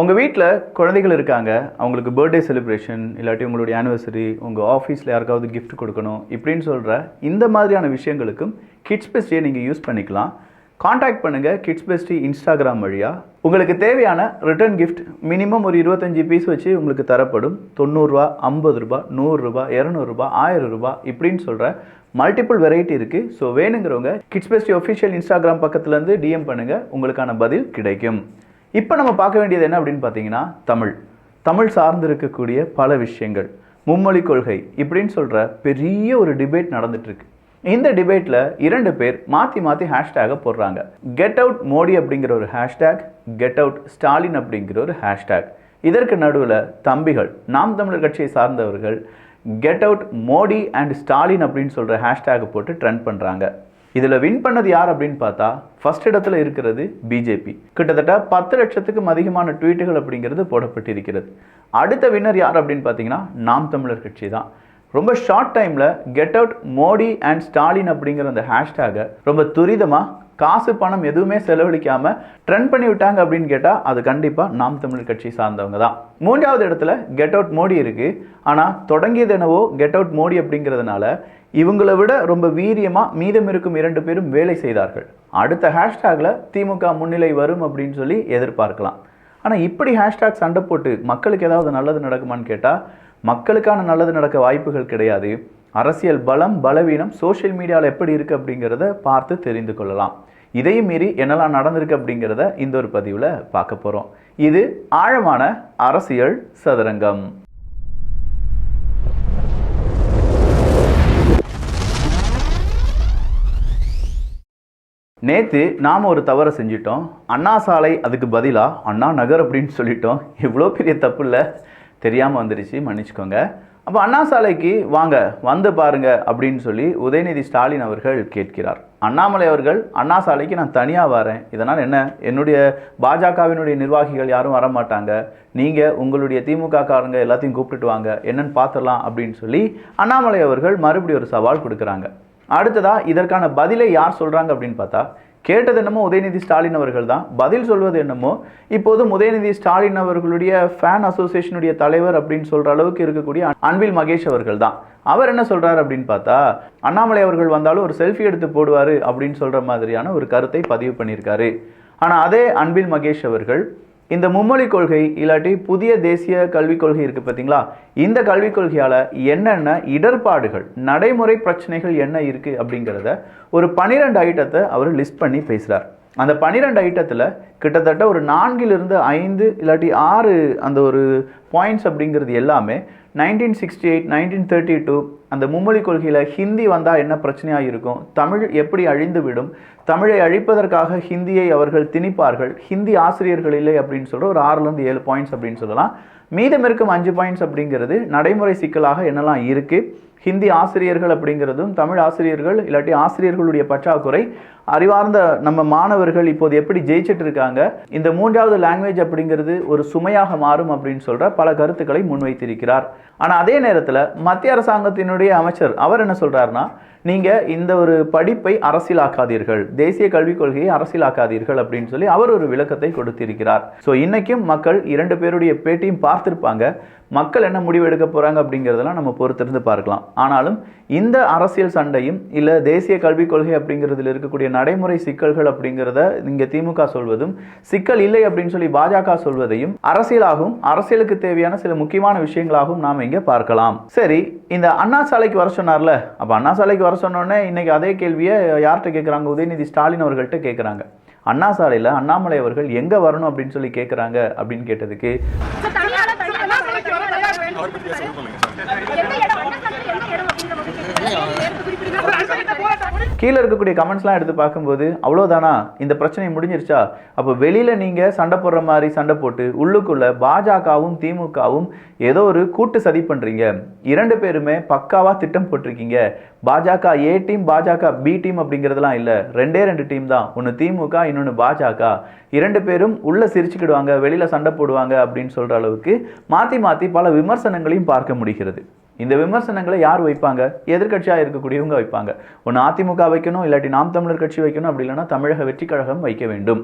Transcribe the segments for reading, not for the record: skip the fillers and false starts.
உங்கள் வீட்டில் குழந்தைகள் இருக்காங்க, அவங்களுக்கு பர்த்டே செலிப்ரேஷன் இல்லாட்டி உங்களுடைய ஆனிவர்சரி, உங்கள் ஆஃபீஸில் யாருக்காவது கிஃப்ட் கொடுக்கணும் இப்படின்னு சொல்கிற இந்த மாதிரியான விஷயங்களுக்கும் கிட்ஸ் பெஸ்டியை நீங்கள் யூஸ் பண்ணிக்கலாம். காண்டாக்ட் பண்ணுங்கள் கிட்ஸ் பெஸ்டி இன்ஸ்டாகிராம் வழியாக. உங்களுக்கு தேவையான ரிட்டர்ன் கிஃப்ட் மினிமம் ஒரு 25 பீஸ் வச்சு உங்களுக்கு தரப்படும். 90 ரூபா, 50 ரூபா, 100 ரூபா, 200 ரூபா, 1000 ரூபா இப்படின்னு சொல்கிற மல்டிபிள் வெரைட்டி இருக்குது. ஸோ வேணுங்கிறவங்க கிட்ஸ் பெஸ்டி ஒஃபிஷியல் இன்ஸ்டாகிராம் பக்கத்துலேருந்து டிஎம் பண்ணுங்கள், உங்களுக்கான பதில் கிடைக்கும். இப்போ நம்ம பார்க்க வேண்டியது என்ன அப்படின்னு பார்த்தீங்கன்னா, தமிழ் சார்ந்து இருக்கக்கூடிய பல விஷயங்கள், மும்மொழி கொள்கை இப்படின்னு சொல்கிற பெரிய ஒரு டிபேட் நடந்துட்டுருக்கு. இந்த டிபேட்டில் 2 பேர் மாற்றி ஹேஷ்டேகை போடுறாங்க. கெட் அவுட் மோடி அப்படிங்கிற ஒரு ஹேஷ்டேக், கெட் அவுட் ஸ்டாலின் அப்படிங்கிற ஒரு ஹேஷ்டேக். இதற்கு நடுவில் தம்பிகள், நாம் தமிழர் கட்சியை சார்ந்தவர்கள் get out Modi and Stalin அப்படின்னு சொல்கிற ஹேஷ்டேகை போட்டு ட்ரெண்ட் பண்ணுறாங்க. இதில் வின் பண்ணது யார் அப்படின்னு பார்த்தா ஃபர்ஸ்ட் இடத்துல இருக்கிறது பிஜேபி. கிட்டத்தட்ட 10 லட்சத்துக்கும் அதிகமான ட்வீட்டுகள் அப்படிங்கிறது போடப்பட்டிருக்கிறது. அடுத்த வின்னர் யார் அப்படின்னு பார்த்தீங்கன்னா நாம் தமிழர் கட்சி தான். ரொம்ப ஷார்ட் டைமில் get out Modi and Stalin அப்படிங்கிற அந்த ஹேஷ்டேகை ரொம்ப துரிதமாக காசு பணம் எதுவுமே செலவழிக்காமல் ட்ரெண்ட் பண்ணி விட்டாங்க அப்படின்னு கேட்டால் அது கண்டிப்பாக நாம் தமிழர் கட்சி சார்ந்தவங்க தான். 3வது இடத்துல கெட் அவுட் மோடி இருக்குது. ஆனால் தொடங்கியது என்னவோ கெட் அவுட் மோடி அப்படிங்கிறதுனால இவங்களை விட ரொம்ப வீரியமாக மீதம் இருக்கும் 2 பேரும் வேலை செய்தார்கள். அடுத்த ஹேஷ்டேக்கில் திமுக முன்னிலை வரும் அப்படின்னு சொல்லி எதிர்பார்க்கலாம். ஆனால் இப்படி ஹேஷ்டேக் சண்டை போட்டு மக்களுக்கு ஏதாவது நல்லது நடக்குமான்னு கேட்டால் மக்களுக்கான நல்லது நடக்க வாய்ப்புகள் கிடையாது. அரசியல் பலம் பலவீனம் சோஷியல் மீடியாவில் எப்படி இருக்குது அப்படிங்கிறத பார்த்து தெரிந்து கொள்ளலாம். இதையும் மீறி என்னெல்லாம் நடந்திருக்கு அப்படிங்கிறத இந்த ஒரு பதிவில் பார்க்க போகிறோம். இது ஆழமான அரசியல் சதுரங்கம். நேற்று நாம் ஒரு தவறை செஞ்சிட்டோம். அண்ணா சாலை அதுக்கு பதிலாக அண்ணா நகர் அப்படின்னு சொல்லிட்டோம். இவ்வளோ பெரிய தப்பு இல்லை, தெரியாமல் வந்துடுச்சு, மன்னிச்சுக்கோங்க. அப்போ அண்ணா சாலைக்கு வாங்க, வந்து பாருங்க அப்படின்னு சொல்லி உதயநிதி ஸ்டாலின் அவர்கள் கேட்கிறார். அண்ணாமலை அவர்கள் அண்ணா சாலைக்கு நான் தனியாக வரேன், இதனால் என்ன, என்னுடைய பாஜகவினுடைய நிர்வாகிகள் யாரும் வரமாட்டாங்க, நீங்கள் உங்களுடைய திமுக காரங்க எல்லாத்தையும் கூப்பிட்டுட்டு வாங்க, என்னன்னு பார்த்துடலாம் அப்படின்னு சொல்லி அண்ணாமலை அவர்கள் மறுபடியும் ஒரு சவால் கொடுக்குறாங்க. அடுத்ததாக இதற்கான பதிலை யார் சொல்கிறாங்க அப்படின்னு பார்த்தா, கேட்டது என்னமோ உதயநிதி ஸ்டாலின் அவர்கள் தான், பதில் சொல்வது என்னமோ இப்போதும் உதயநிதி ஸ்டாலின் அவர்களுடைய ஃபேன் அசோசியேஷனுடைய தலைவர் அப்படின்னு சொல்கிற அளவுக்கு இருக்கக்கூடிய அன்பில் மகேஷ் அவர்கள் தான். அவர் என்ன சொல்கிறார் அப்படின்னு பார்த்தா, அண்ணாமலை அவர்கள் வந்தாலும் ஒரு செல்ஃபி எடுத்து போடுவார் அப்படின்னு சொல்கிற மாதிரியான ஒரு கருத்தை பதிவு பண்ணியிருக்காரு. ஆனால் அதே அன்பில் மகேஷ் அவர்கள் இந்த மும்மொழி கொள்கை இல்லாட்டி புதிய தேசிய கல்விக் கொள்கை இருக்குது பார்த்தீங்களா, இந்த கல்விக் கொள்கையால் என்னென்ன இடர்பாடுகள் நடைமுறை பிரச்சனைகள் என்ன இருக்குது அப்படிங்கிறத ஒரு 12 ஐட்டத்தை அவர் லிஸ்ட் பண்ணி பேசுகிறார். அந்த 12 ஐட்டத்தில் கிட்டத்தட்ட ஒரு 4 to 5 இல்லாட்டி 6 அந்த ஒரு பாயிண்ட்ஸ் அப்படிங்கிறது எல்லாமே 1968 1932 அந்த மும்மொழி கொள்கையில் ஹிந்தி வந்தால் என்ன பிரச்சனையாக இருக்கும், தமிழ் எப்படி அழிந்து விடும், தமிழை அழிப்பதற்காக ஹிந்தியை அவர்கள் திணிப்பார்கள், ஹிந்தி ஆசிரியர்கள் இல்லை அப்படின்னு சொல்கிற ஒரு 6 to 7 பாயிண்ட்ஸ் அப்படின்னு சொல்லலாம். மீதம் இருக்கும் 5 பாயிண்ட்ஸ் அப்படிங்கிறது நடைமுறை சிக்கலாக என்னெல்லாம் இருக்குது, ஹிந்தி ஆசிரியர்கள் அப்படிங்கிறதும் தமிழ் ஆசிரியர்கள் இல்லாட்டி ஆசிரியர்களுடைய பற்றாக்குறை, அறிவார்ந்த நம்ம மாணவர்கள் இப்போது எப்படி ஜெயிச்சிட்டு இருக்காங்க, இந்த 3வது லாங்குவேஜ் அப்படிங்கிறது ஒரு சுமையாக மாறும் அப்படின்னு சொல்கிற பல கருத்துக்களை முன்வைத்திருக்கிறார். ஆனால் அதே நேரத்தில் மத்திய அரசாங்கத்தினுடைய அமைச்சர் அவர் என்ன சொல்கிறாருன்னா, நீங்கள் இந்த ஒரு படிப்பை அரசியலாக்காதீர்கள், தேசிய கல்விக் கொள்கையை அரசியலாக்காதீர்கள் அப்படின்னு சொல்லி அவர் ஒரு விளக்கத்தை கொடுத்திருக்கிறார். ஸோ இன்றைக்கும் மக்கள் 2 பேருடைய பேட்டியும் பார்த்துருப்பாங்க. மக்கள் என்ன முடிவு எடுக்க போகிறாங்க அப்படிங்கிறதெல்லாம் நம்ம பொறுத்திருந்து பார்க்கலாம். ஆனாலும் இந்த அரசியல் சண்டையும் இல்லை தேசிய கல்விக் கொள்கை அப்படிங்கிறதுல இருக்கக்கூடிய நடைமுறை சிக்கல்கள் அப்படிங்கிறத இங்கே திமுக சொல்வதும், சிக்கல் இல்லை அப்படின்னு சொல்லி பாஜக சொல்வதையும் அரசியலாகவும் அரசியலுக்கு தேவையான சில முக்கியமான விஷயங்களாகவும் நாம் இங்கே பார்க்கலாம். சரி, இந்த அண்ணா சாலைக்கு வர சொன்னார்ல, அப்போ அண்ணா சாலைக்கு வர சொன்னோடனே இன்னைக்கு அதே கேள்வியை யார்கிட்ட கேட்குறாங்க, உதயநிதி ஸ்டாலின் அவர்கள்ட்ட கேட்குறாங்க. அண்ணா சாலையில் அண்ணாமலை அவர்கள் எங்கே வரணும் அப்படின்னு சொல்லி கேட்குறாங்க அப்படின்னு கேட்டதுக்கு கீழே இருக்கக்கூடிய கமெண்ட்ஸ்லாம் எடுத்து பார்க்கும்போது அவ்வளோதானா, இந்த பிரச்சனை முடிஞ்சிருச்சா, அப்போ வெளியில் நீங்கள் சண்டை போடுற மாதிரி சண்டை போட்டு உள்ளுக்குள்ளே பாஜகவும் திமுகவும் ஏதோ ஒரு கூட்டு சதி பண்ணுறீங்க, 2 பேருமே பக்காவாக திட்டம் போட்டிருக்கீங்க, பாஜக ஏ டீம் பாஜக பி டீம் அப்படிங்கிறதுலாம் இல்லை, 2 டீம் தான், ஒன்று திமுக இன்னொன்று பாஜக, 2 பேரும் உள்ளே சிரிச்சுக்கிடுவாங்க வெளியில் சண்டை போடுவாங்க அப்படின்னு சொல்கிற அளவுக்கு மாற்றி பல விமர்சனங்களையும் பார்க்க முடிகிறது. இந்த விமர்சனங்களை யார் வைப்பாங்க, எதிர்க்கட்சியாக இருக்கக்கூடியவங்க வைப்பாங்க. ஒன்று அதிமுக வைக்கணும், இல்லாட்டி நாம் தமிழர் கட்சி வைக்கணும், அப்படி இல்லைன்னா தமிழக வெற்றி கழகம் வைக்க வேண்டும்.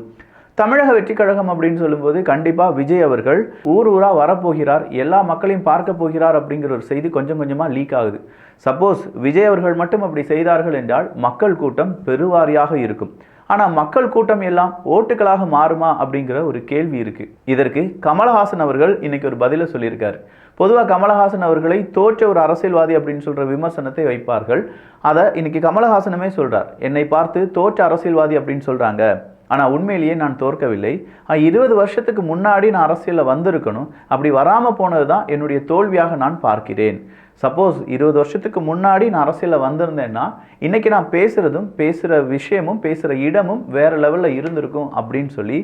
தமிழக வெற்றி கழகம் அப்படின்னு சொல்லும்போது கண்டிப்பாக விஜய் அவர்கள் ஊர் ஊராக வரப்போகிறார், எல்லா மக்களையும் பார்க்க போகிறார் அப்படிங்கிற ஒரு செய்தி கொஞ்சம் கொஞ்சமாக லீக் ஆகுது. சப்போஸ் விஜய் அவர்கள் மட்டும் அப்படி செய்தார்கள் என்றால் மக்கள் கூட்டம் பெருவாரியாக இருக்கும். ஆனால் மக்கள் கூட்டம் எல்லாம் ஓட்டுகளாக மாறுமா அப்படிங்கிற ஒரு கேள்வி இருக்குது. இதற்கு கமலஹாசன் அவர்கள் இன்னைக்கு ஒரு பதிலை சொல்லியிருக்காரு. பொதுவாக கமலஹாசன் அவர்களை தோற்ற ஒரு அரசியல்வாதி அப்படின்னு சொல்கிற விமர்சனத்தை வைப்பார்கள். அதை இன்னைக்கு கமலஹாசனுமே சொல்கிறார், என்னை பார்த்து தோற்ற அரசியல்வாதி அப்படின்னு சொல்கிறாங்க, ஆனால் உண்மையிலேயே நான் தோற்கவில்லை. 20 வருஷத்துக்கு முன்னாடி நான் அரசியலில் வந்திருக்கணும், அப்படி வராமல் போனது தான் என்னுடைய தோல்வியாக நான் பார்க்கிறேன். சப்போஸ் 20 வருஷத்துக்கு முன்னாடி நான் அரசியலில் வந்திருந்தேன்னா இன்றைக்கி நான் பேசுகிற விஷயமும் பேசுகிற இடமும் வேறு லெவலில் இருந்திருக்கும் அப்படின்னு சொல்லி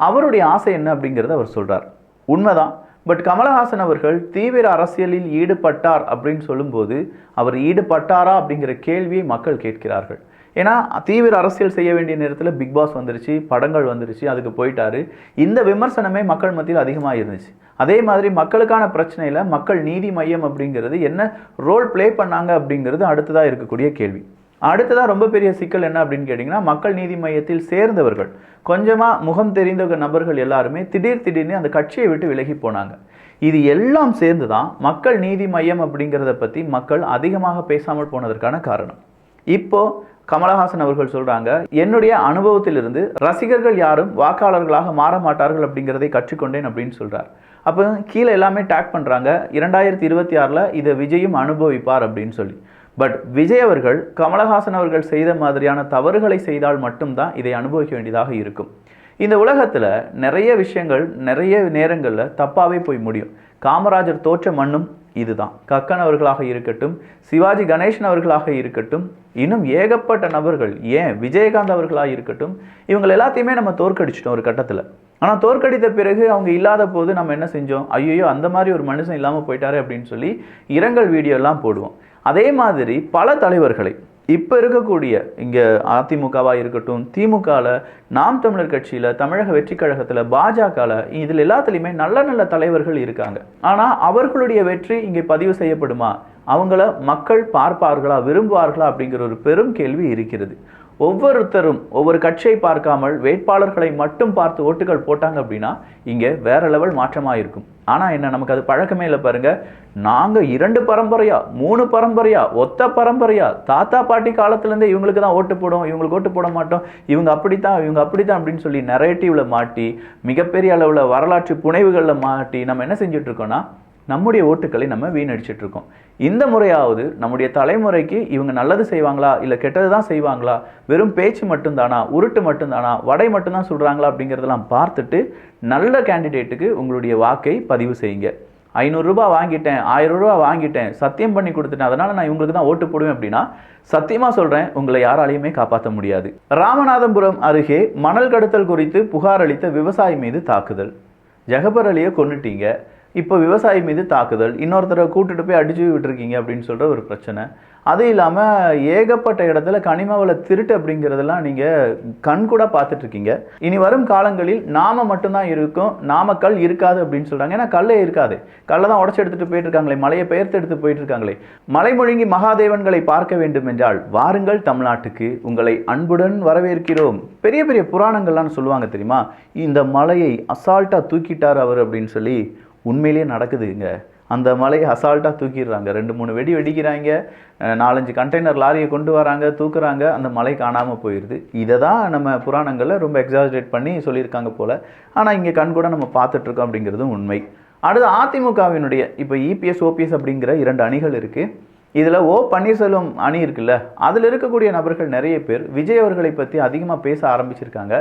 அவருடைய ஆசை என்ன அப்படிங்கிறத அவர் சொல்கிறார். உண்மைதான். பட் கமலஹாசன் அவர்கள் தீவிர அரசியலில் ஈடுபட்டார் அப்படின்னு சொல்லும்போது அவர் ஈடுபட்டாரா அப்படிங்கிற கேள்வியை மக்கள் கேட்கிறார்கள். ஏன்னா தீவிர அரசியல் செய்ய வேண்டிய நேரத்தில் பிக் பாஸ் வந்துருச்சு, படங்கள் வந்துருச்சு, அதுக்கு போயிட்டாரு. இந்த விமர்சனமே மக்கள் மத்தியில் அதிகமாக இருந்துச்சு. அதே மாதிரி மக்களுக்கான பிரச்சனையில் மக்கள் நீதி மையம் அப்படிங்கிறது என்ன ரோல் ப்ளே பண்ணாங்க அப்படிங்கிறது அடுத்ததாக இருக்கக்கூடிய கேள்வி. அடுத்ததாக ரொம்ப பெரிய சிக்கல் என்ன அப்படின்னு கேட்டிங்கன்னா, மக்கள் நீதி மையத்தில் சேர்ந்தவர்கள் கொஞ்சமாக முகம் தெரிந்த நபர்கள் எல்லாருமே திடீர்னு அந்த கட்சியை விட்டு விலகி போனாங்க. இது எல்லாம் சேர்ந்து தான் மக்கள் நீதி மையம் அப்படிங்கிறத பற்றி மக்கள் அதிகமாக பேசாமல் போனதற்கான காரணம். இப்போது கமலஹாசன் அவர்கள் சொல்கிறாங்க, என்னுடைய அனுபவத்திலிருந்து ரசிகர்கள் யாரும் வாக்காளர்களாக மாற மாட்டார்கள் அப்படிங்கிறதை கற்றுக்கொண்டேன் அப்படின்னு சொல்கிறார். அப்போ கீழே எல்லாமே டேக் பண்ணுறாங்க 2026 இதை விஜயும் அனுபவிப்பார் அப்படின்னு சொல்லி. பட் விஜய் அவர்கள் கமலஹாசன் அவர்கள் செய்த மாதிரியான தவறுகளை செய்தால் மட்டும்தான் இதை அனுபவிக்க வேண்டியதாக இருக்கும். இந்த உலகத்தில் நிறைய விஷயங்கள் நிறைய நேரங்களில் தப்பாகவே போய் முடியும். காமராஜர் தோற்ற மண்ணும் இதுதான். கக்கன் அவர்களாக இருக்கட்டும், சிவாஜி கணேசன் அவர்களாக இருக்கட்டும், இன்னும் ஏகப்பட்ட நபர்கள், ஏன் விஜயகாந்த் அவர்களாக இருக்கட்டும், இவங்க எல்லாத்தையுமே நம்ம தோற்கடிச்சிட்டோம் ஒரு கட்டத்தில். ஆனால் தோற்கடித்த பிறகு அவங்க இல்லாத போது நம்ம என்ன செஞ்சோம், ஐயோ அந்த மாதிரி ஒரு மனுஷன் இல்லாமல் போயிட்டாரு அப்படின்னு சொல்லி இரங்கல் வீடியோ எல்லாம் போடுவோம். அதே மாதிரி பல தலைவர்களை இப்போ இருக்கக்கூடிய இங்கே அதிமுகவாக இருக்கட்டும், திமுகவில், நாம் தமிழர் கட்சியில், தமிழக வெற்றி கழகத்தில், பாஜகவில், இதில் எல்லாத்துலேயுமே நல்ல நல்ல தலைவர்கள் இருக்காங்க. ஆனால் அவர்களுடைய வெற்றி இங்கே பதிவு செய்யப்படுமா, அவங்கள மக்கள் பார்ப்பார்களா, விரும்புவார்களா அப்படிங்கிற ஒரு பெரும் கேள்வி இருக்கிறது. ஒவ்வொருத்தரும் ஒவ்வொரு கட்சியை பார்க்காமல் வேட்பாளர்களை மட்டும் பார்த்து ஓட்டுகள் போட்டாங்க அப்படின்னா இங்கே வேற லெவல் மாற்றமாக இருக்கும். ஆனால் என்ன, நமக்கு அது பழக்கமே இல்லை பாருங்க. நாங்கள் 2 பரம்பரையா 3 பரம்பரையா ஒத்த பரம்பரையா தாத்தா பாட்டி காலத்துலேருந்தே இவங்களுக்கு தான் ஓட்டு போடும், இவங்களுக்கு ஓட்டு போட மாட்டோம், இவங்க அப்படித்தான் அப்படின்னு சொல்லி நரேட்டிவ்ல மாட்டி மிகப்பெரிய அளவில் வரலாற்று புனைவுகளில் மாட்டி நம்ம என்ன செஞ்சுட்டு இருக்கோம்னா நம்முடைய ஓட்டுக்களை நம்ம வீணடிச்சிட்டு இருக்கோம். இந்த முறையாவது நம்முடைய தலைமுறைக்கு இவங்க நல்லது செய்வாங்களா இல்லை கெட்டது தான் செய்வாங்களா, வெறும் பேச்சு மட்டும்தானா, உருட்டு மட்டும்தானா, வடை மட்டும்தான் சொல்கிறாங்களா அப்படிங்கிறதெல்லாம் பார்த்துட்டு நல்ல கேண்டிடேட்டுக்கு உங்களுடைய வாக்கை பதிவு செய்யுங்க. 500 ரூபாய் வாங்கிட்டேன், 1000 ரூபாய் வாங்கிட்டேன், சத்தியம் பண்ணி கொடுத்துட்டேன், அதனால் நான் இவங்களுக்கு தான் ஓட்டு போடுவேன் அப்படின்னா சத்தியமாக சொல்கிறேன், உங்களை யாராலையுமே காப்பாற்ற முடியாது. ராமநாதபுரம் அருகே மணல் கடத்தல் குறித்து புகார் அளித்த விவசாயி மீது தாக்குதல். ஜெகபர் அலியை கொன்னுட்டீங்க, இப்போ விவசாயி மீது தாக்குதல், இன்னொருத்தரை கூட்டுட்டு போய் அடிச்சு விட்டுருக்கீங்க அப்படின்னு சொல்கிற ஒரு பிரச்சனை. அது இல்லாமல் ஏகப்பட்ட இடத்துல கனிமவள திருட்டு அப்படிங்கிறதெல்லாம் நீங்கள் கண்கூட பார்த்துட்ருக்கீங்க. இனி வரும் காலங்களில் நாம மட்டும்தான் இருக்கும், நாமக்கல் இருக்காது அப்படின்னு சொல்கிறாங்க. ஏன்னா கல்லே இருக்காது, கல்லை தான் உடச்சி எடுத்துகிட்டு போயிட்டுருக்காங்களே, மலையை பெயர்த்து எடுத்து போயிட்டுருக்காங்களே. மலைமொழிங்கி மகாதேவன்களை பார்க்க வேண்டும் என்றால் வாருங்கள் தமிழ்நாட்டுக்கு, உங்களை அன்புடன் வரவேற்கிறோம். பெரிய பெரிய புராணங்கள்லாம் சொல்லுவாங்க தெரியுமா, இந்த மலையை அசால்ட்டாக தூக்கிட்டார் அவர் அப்படின்னு சொல்லி. உண்மையிலேயே நடக்குதுங்க. அந்த மலையை அசால்ட்டாக தூக்கிடுறாங்க, 2-3 வெடி வெடிக்கிறாங்க, 4-5 கண்டெய்னர் லாரியை கொண்டு வராங்க, தூக்குறாங்க, அந்த மலை காணாமல் போயிடுது. இதை தான் நம்ம புராணங்களில் ரொம்ப எக்ஸாஜரேட் பண்ணி சொல்லியிருக்காங்க போல். ஆனால் இங்கே கண்கூட நம்ம பார்த்துட்ருக்கோம் அப்படிங்கிறதும் உண்மை. அடுத்து அதிமுகவினுடைய இப்போ இபிஎஸ் ஓபிஎஸ் அப்படிங்கிற 2 அணிகள் இருக்குது. இதில் ஓ பன்னீர்செல்வம் அணி இருக்குல்ல, அதில் இருக்கக்கூடிய நபர்கள் நிறைய பேர் விஜய் அவர்களை பற்றி அதிகமாக பேச ஆரம்பிச்சிருக்காங்க.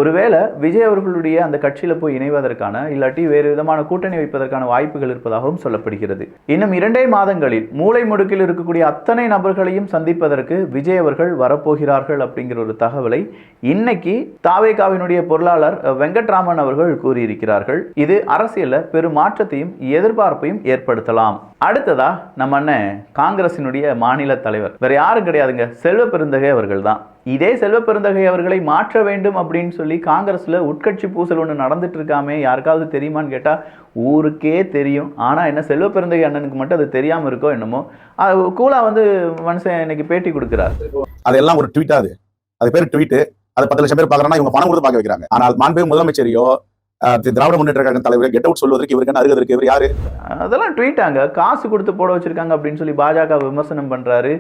ஒருவேளை விஜய் அவர்களுடைய அந்த கட்சியில் போய் இணைவதற்கான இல்லாட்டி வேறு விதமான கூட்டணி வைப்பதற்கான வாய்ப்புகள் இருப்பதாகவும் சொல்லப்படுகிறது. இன்னும் 2 மாதங்களில் மூளை முடுக்கில் இருக்கக்கூடிய அத்தனை நபர்களையும் சந்திப்பதற்கு விஜய் அவர்கள் வரப்போகிறார்கள் அப்படிங்கிற ஒரு தகவலை இன்னைக்கு தாவேகாவினுடைய பொருளாளர் வெங்கட்ராமன் அவர்கள் கூறியிருக்கிறார்கள். இது அரசியலில் பெரும் மாற்றத்தையும் எதிர்பார்ப்பையும் ஏற்படுத்தலாம். அடுத்ததா நம்ம அண்ணன் காங்கிரசினுடைய மாநில தலைவர் வேற யாரும் கிடையாதுங்க, செல்வ பெருந்தகை அவர்கள் தான். இதே செல்வ பெருந்தகை அவர்களை மாற்ற வேண்டும் அப்படின்னு சொல்லி காங்கிரஸ்ல உட்கட்சி பூசல் ஒன்று நடந்துட்டு இருக்காமே, யாருக்காவது தெரியுமான்னு கேட்டா ஊருக்கே தெரியும். ஆனா என்ன, செல்வ பெருந்தகை அண்ணனுக்கு மட்டும் அது தெரியாம இருக்கோ என்னமோ. கூலா வந்து மனுஷன் இன்னைக்கு பேட்டி கொடுக்கிறார். அதெல்லாம் ஒரு ட்வீட்டா, அது பேர் ட்வீட்டு. அதை 10 லட்சம் பேர் பாக்குறாங்கன்னா இவங்க பணம் கொடுத்து பார்க்க வைக்கிறாங்க. ஆனால் மாண்புமிகு முதலமைச்சரையோ திராவிட முன்னேற்ற கழக தலைவரை கெட் அவுட் சொல்வதற்கு இவருக்கு அருகதை இருக்கு. இவர் யாரு? அதெல்லாம் ட்வீட்டாங்க, காசு கொடுத்து போட வச்சிருக்காங்க அப்படின்னு சொல்லி பாஜக விமர்சனம் பண்றாரு.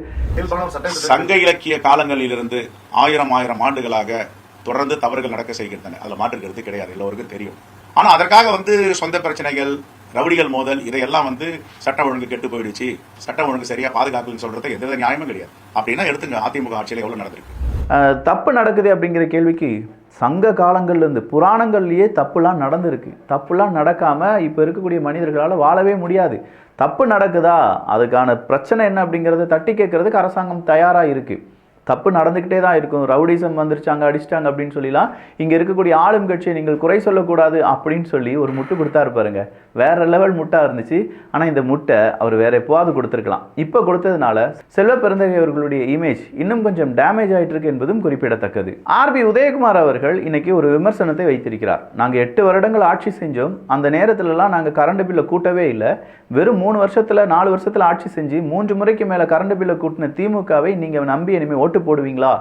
சங்க இலக்கிய காலங்களிலிருந்து ஆயிரம் ஆண்டுகளாக தொடர்ந்து தவறுகள் நடக்க செய்கின்றன. அதுல மாற்று கருத்து கிடையாது, எல்லோருக்கும் தெரியும். ஆனா அதற்காக சொந்த பிரச்சனைகள், ரவுடிகள் மோதல், இதையெல்லாம் சட்டம் ஒழுங்கு கெட்டு போயிடுச்சு, சட்டம் ஒழுங்கு சரியா பாதுகாப்புன்னு சொல்றது எந்த நியாயமும் கிடையாது. அப்படின்னா எடுத்துங்க, அதிமுக ஆட்சியில எவ்வளவு நடந்திருக்கு. தப்பு நடக்குது அப்படிங்கிற கேள்விக்கு சங்க காலங்கள்லேருந்து புராணங்கள்லேயே தப்புலாம் நடந்திருக்கு. தப்புலாம் நடக்காமல் இப்போ இருக்கக்கூடிய மனிதர்களால் வாழவே முடியாது. தப்பு நடக்குதா, அதுக்கான பிரச்சனை என்ன அப்படிங்கிறத தட்டி கேட்கறதுக்கு அரசாங்கம் தயாராக இருக்குது. தப்பு நடந்துக்கிட்டே தான் இருக்கும். ரவுடிசம் வந்துருச்சாங்க, அடிச்சிட்டாங்க அப்படின்னு சொல்லிலாம் இங்கே இருக்கக்கூடிய ஆளும் கட்சியை நீங்கள் குறை சொல்லக்கூடாது அப்படின்னு சொல்லி ஒரு முட்டு கொடுத்தாரு பாருங்க. வேற லெவல் முட்டா இருந்துச்சு. ஆனால் இந்த முட்டை அவர் வேற எப்போவாது கொடுத்துருக்கலாம். இப்போ கொடுத்ததுனால செல்வ பெருந்தகை அவர்களுடைய இமேஜ் இன்னும் கொஞ்சம் டேமேஜ் ஆகிட்டு இருக்கு என்பதும் குறிப்பிடத்தக்கது. ஆர்பி உதயகுமார் அவர்கள் இன்னைக்கு ஒரு விமர்சனத்தை வைத்திருக்கிறார். நாங்கள் 8 வருடங்கள் ஆட்சி செஞ்சோம், அந்த நேரத்திலலாம் நாங்கள் கரண்ட் பில்லை கூட்டவே இல்லை. வெறும் 3 வருஷத்துல 4 வருஷத்துல ஆட்சி செஞ்சு 3 முறைக்கு மேலே கரண்ட் பில்லை கூட்டின திமுகவை நீங்கள் நம்பி இனிமேல் ஓட்டு போடுவீங்களா?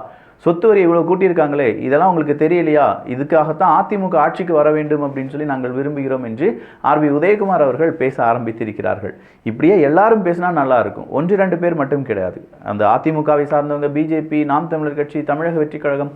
சொத்து வரி இவ்வளவு கூட்டியிருக்காங்களே, இதெல்லாம் உங்களுக்கு தெரியலையா? இதுக்காகத்தான் அதிமுக ஆட்சிக்கு வர வேண்டும் அப்படின்னு சொல்லி நாங்கள் விரும்புகிறோம் என்று ஆர்பி உதயகுமார் அவர்கள் பேச ஆரம்பித்திருக்கிறார்கள். இப்படியே எல்லாரும் பேசினா நல்லா இருக்கும். 1-2 பேர் மட்டும் கிடையாது. அந்த அதிமுகவை சார்ந்தவங்க, பிஜேபி, நாம் தமிழர் கட்சி, தமிழக வெற்றி கழகம்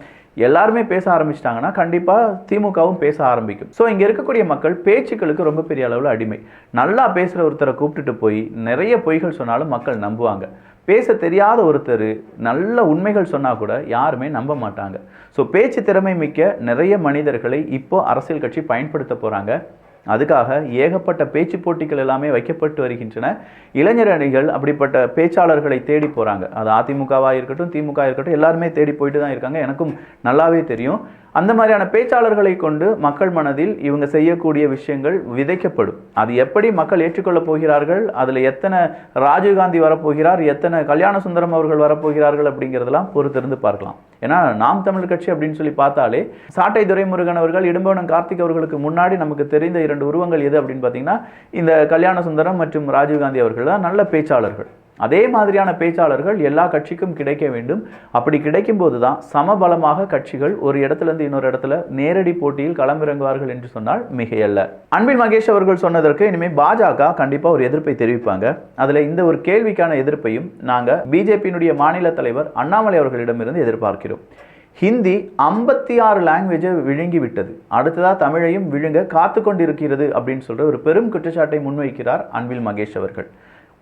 எல்லாருமே பேச ஆரம்பிச்சிட்டாங்கன்னா கண்டிப்பாக திமுகவும் பேச ஆரம்பிக்கும். ஸோ இங்கே இருக்கக்கூடிய மக்கள் பேச்சுக்களுக்கு ரொம்ப பெரிய அளவில் அடிமை. நல்லா பேசுகிற ஒருத்தரை கூப்பிட்டுட்டு போய் நிறைய பொய்கள் சொன்னாலும் மக்கள் நம்புவாங்க. பேச தெரியாத ஒருத்தர் நல்ல உண்மைகள் சொன்னால் கூட யாருமே நம்ப மாட்டாங்க. ஸோ பேச்சு திறமை மிக்க நிறைய மனிதர்களை இப்போ அரசியல் கட்சி பயன்படுத்த போகிறாங்க. அதுக்காக ஏகப்பட்ட பேச்சு போட்டிகள் எல்லாமே வைக்கப்பட்டு வருகின்றன. இளைஞர் அணிகள் அப்படிப்பட்ட பேச்சாளர்களை தேடி போகிறாங்க. அது அதிமுகவாக இருக்கட்டும், திமுக இருக்கட்டும், எல்லாருமே தேடி போயிட்டு தான் இருக்காங்க. எனக்கும் நல்லாவே தெரியும். அந்த மாதிரியான பேச்சாளர்களை கொண்டு மக்கள் மனதில் இவங்க செய்யக்கூடிய விஷயங்கள் விதைக்கப்படும். அது எப்படி மக்கள் ஏற்றுக்கொள்ளப் போகிறார்கள், அதில் எத்தனை ராஜீவ்காந்தி வரப்போகிறார், எத்தனை கல்யாண சுந்தரம் அவர்கள் வரப்போகிறார்கள் அப்படிங்கிறதெல்லாம் பொறுத்திருந்து பார்க்கலாம். ஏன்னா நாம் தமிழர் கட்சி அப்படின்னு சொல்லி பார்த்தாலே சாட்டை துரைமுருகன் அவர்கள், இடும்பவனம் கார்த்திக் அவர்களுக்கு முன்னாடி நமக்கு தெரிந்த 2 உருவங்கள் எது அப்படின்னு பார்த்தீங்கன்னா இந்த கல்யாண சுந்தரம் மற்றும் ராஜீவ்காந்தி அவர்கள் தான் நல்ல பேச்சாளர்கள். அதே மாதிரியான பேச்சாளர்கள் எல்லா கட்சிக்கும் கிடைக்க வேண்டும். அப்படி கிடைக்கும் போது தான் சமபலமாக கட்சிகள் ஒரு இடத்துலேருந்து இன்னொரு இடத்துல நேரடி போட்டியில் களமிறங்குவார்கள் என்று சொன்னால் மிகையல்ல. அன்பில் மகேஷ் அவர்கள் சொன்னதற்கு இனிமேல் பாஜக கண்டிப்பாக ஒரு எதிர்ப்பை தெரிவிப்பாங்க. அதில் இந்த ஒரு கேள்விக்கான எதிர்ப்பையும் நாங்கள் பிஜேபியினுடைய மாநில தலைவர் அண்ணாமலை அவர்களிடமிருந்து எதிர்பார்க்கிறோம். ஹிந்தி 56 லாங்குவேஜை விழுங்கி விட்டது, அடுத்ததாக தமிழையும் விழுங்க காத்து கொண்டிருக்கிறது அப்படின்னு சொல்கிற ஒரு பெரும் குற்றச்சாட்டை முன்வைக்கிறார் அன்பில் மகேஷ் அவர்கள்.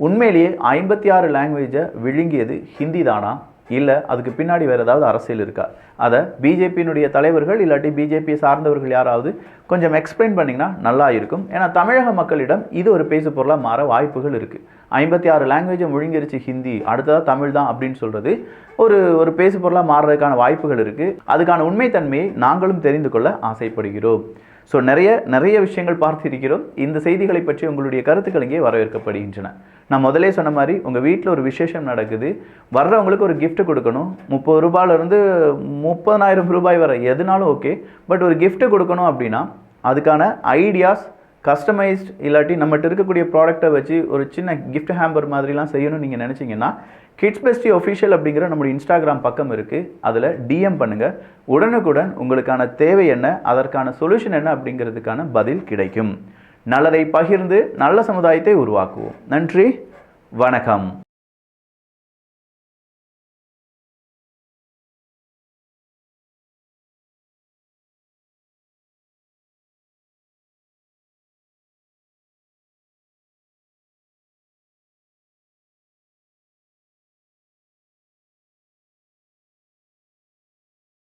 உண்மையிலேயே 56 லாங்குவேஜை விழுங்கியது ஹிந்தி தானா, இல்லை அதுக்கு பின்னாடி வேறு ஏதாவது அரசியல் இருக்கா? அதை பிஜேபியினுடைய தலைவர்கள் இல்லாட்டி பிஜேபியை சார்ந்தவர்கள் யாராவது கொஞ்சம் எக்ஸ்பிளைன் பண்ணிங்கன்னா நல்லா இருக்கும். ஏன்னா தமிழக மக்களிடம் இது ஒரு பேசு பொருளாக மாற வாய்ப்புகள் இருக்குது. 56 லாங்குவேஜை முழுங்கிருச்சு ஹிந்தி, அடுத்ததாக தமிழ் தான் அப்படின்னு சொல்கிறது ஒரு பேசு பொருளாக மாறுறதுக்கான வாய்ப்புகள் இருக்குது. அதுக்கான உண்மைத்தன்மையை நாங்களும் தெரிந்து கொள்ள ஆசைப்படுகிறோம். ஸோ நிறைய விஷயங்கள் பார்த்திருக்கிறோம். இந்த செய்திகளை பற்றி உங்களுடைய கருத்துக்கள் இங்கே வரவேற்கப்படுகின்றன. நான் முதலே சொன்ன மாதிரி உங்கள் வீட்டில் ஒரு விசேஷம் நடக்குது, வர்றவங்களுக்கு ஒரு கிஃப்ட் கொடுக்கணும். 30 ரூபாயிலிருந்து 30,000 ரூபாய் வரை எதுனாலும் ஓகே. பட் ஒரு கிஃப்ட் கொடுக்கணும் அப்படின்னா அதுக்கான ஐடியாஸ் கஸ்டமைஸ்ட் இல்லாட்டி நம்மகிட்ட இருக்கக்கூடிய ப்ராடக்டை வச்சு ஒரு சின்ன கிஃப்ட் ஹேம்பர் மாதிரிலாம் செய்யணும்னு நீங்கள் நினச்சிங்கன்னா கிட்ஸ் பெஸ்டி ஒஃபிஷியல் அப்படிங்கிற நம்முடைய இன்ஸ்டாகிராம் பக்கம் இருக்குது. அதில் டிஎம் பண்ணுங்கள். உடனுக்குடன் உங்களுக்கான தேவை என்ன, அதற்கான சொல்யூஷன் என்ன அப்படிங்கிறதுக்கான பதில் கிடைக்கும். நல்லதை பகிர்ந்து நல்ல சமுதாயத்தை உருவாக்குவோம். நன்றி, வணக்கம்.